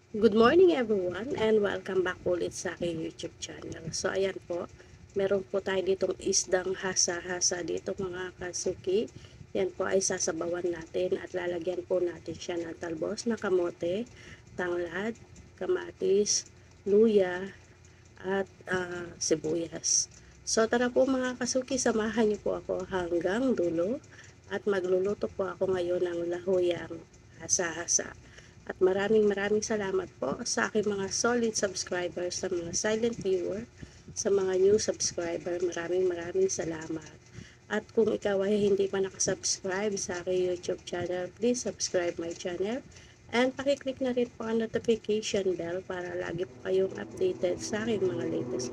Good morning everyone and welcome back ulit sa aking YouTube channel. So ayan po, meron po tayo ditong isdang hasa-hasa dito mga kasuki. Yan po ay sasabawan natin at lalagyan po natin siya ng talbos na kamote, tanglad, kamatis, luya at sibuyas. So tara po mga kasuki, samahan niyo po ako hanggang dulo at magluluto po ako ngayon ng lahuyang hasa-hasa. At maraming salamat po sa aking mga solid subscribers, sa mga silent viewer, sa mga new subscriber. Maraming salamat. At kung ikaw ay hindi pa nakasubscribe sa aking YouTube channel, please subscribe my channel. And pakiclick na rin po ang notification bell para lagi po kayong updated sa aking mga latest.